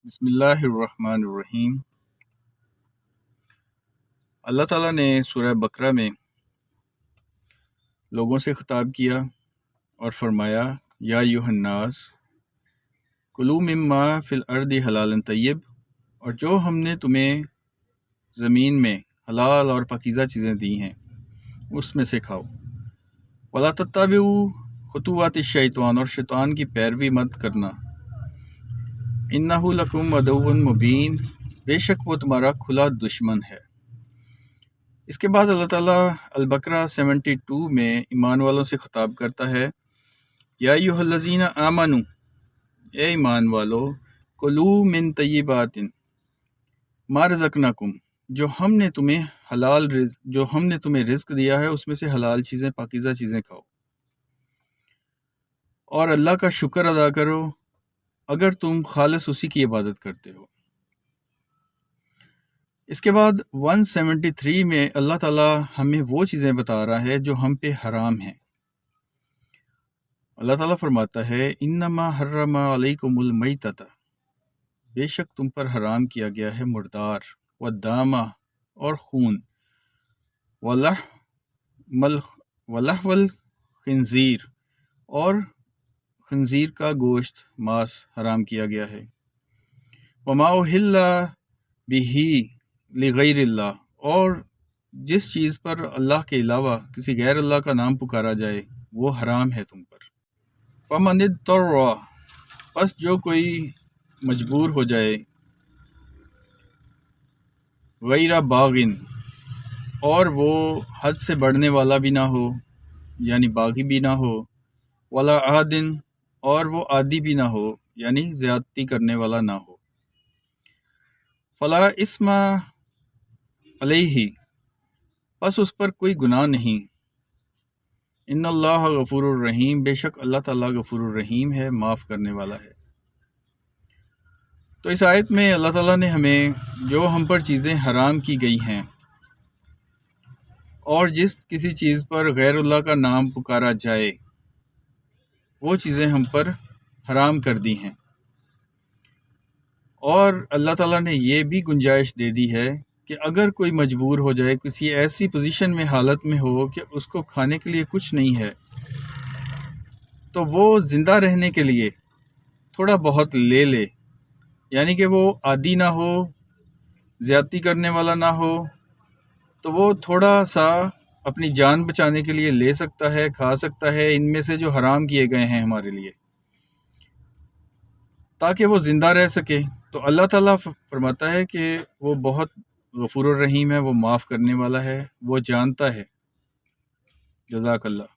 بسم اللہ الرحمن الرحیم۔ اللہ تعالیٰ نے سورہ بقرہ میں لوگوں سے خطاب کیا اور فرمایا یا ایھا الناس کلوا مما فی الارض حلالا طیب، اور جو ہم نے تمہیں زمین میں حلال اور پاکیزہ چیزیں دی ہیں اس میں سے کھاؤ، ولا تتبعوا خطوات الشیطان، اور شیطان کی پیروی مت کرنا، انہ لکم عدو مبین، بے شک وہ تمہارا کھلا دشمن ہے۔ اس کے بعد اللہ تعالیٰ البقرہ 72 میں ایمان والوں سے خطاب کرتا ہے، یا ایھا الذین آمنوا، اے ایمان والو، کلوا من طیبات ما رزقناکم، جو ہم نے تمہیں رزق دیا ہے اس میں سے حلال چیزیں، پاکیزہ چیزیں کھاؤ، اور اللہ کا شکر ادا کرو اگر تم خالص اسی کی عبادت کرتے ہو۔ اس کے بعد 173 میں اللہ تعالیٰ ہمیں وہ چیزیں بتا رہا ہے جو ہم پہ حرام ہیں۔ اللہ تعالیٰ فرماتا ہے انما حرم علیکم المیتۃ، بے شک تم پر حرام کیا گیا ہے مردار، والدم، اور خون، ولحم الخنزیر، اور خنزیر کا گوشت، ماس حرام کیا گیا ہے، وما اہل بہ لغیر اللہ، اور جس چیز پر اللہ کے علاوہ کسی غیر اللہ کا نام پکارا جائے وہ حرام ہے تم پر۔ فمن اضطر، پس جو کوئی مجبور ہو جائے، غیر باغن، اور وہ حد سے بڑھنے والا بھی نہ ہو، یعنی باغی بھی نہ ہو، ولا عادن، اور وہ عادی بھی نہ ہو، یعنی زیادتی کرنے والا نہ ہو، فلا اسم علیہ، پس اس پر کوئی گناہ نہیں، ان اللہ غفور الرحیم، بے شک اللہ تعالیٰ غفور الرحیم ہے، معاف کرنے والا ہے۔ تو اس آیت میں اللہ تعالیٰ نے ہمیں جو ہم پر چیزیں حرام کی گئی ہیں اور جس کسی چیز پر غیر اللہ کا نام پکارا جائے وہ چیزیں ہم پر حرام کر دی ہیں، اور اللہ تعالیٰ نے یہ بھی گنجائش دے دی ہے کہ اگر کوئی مجبور ہو جائے، کسی ایسی پوزیشن میں، حالت میں ہو کہ اس کو کھانے کے لیے کچھ نہیں ہے، تو وہ زندہ رہنے کے لیے تھوڑا بہت لے لے، یعنی کہ وہ عادی نہ ہو، زیادتی کرنے والا نہ ہو، تو وہ تھوڑا سا اپنی جان بچانے کے لیے لے سکتا ہے، کھا سکتا ہے ان میں سے جو حرام کیے گئے ہیں ہمارے لیے، تاکہ وہ زندہ رہ سکے۔ تو اللہ تعالیٰ فرماتا ہے کہ وہ بہت غفور الرحیم ہے، وہ معاف کرنے والا ہے، وہ جانتا ہے۔ جزاک اللہ۔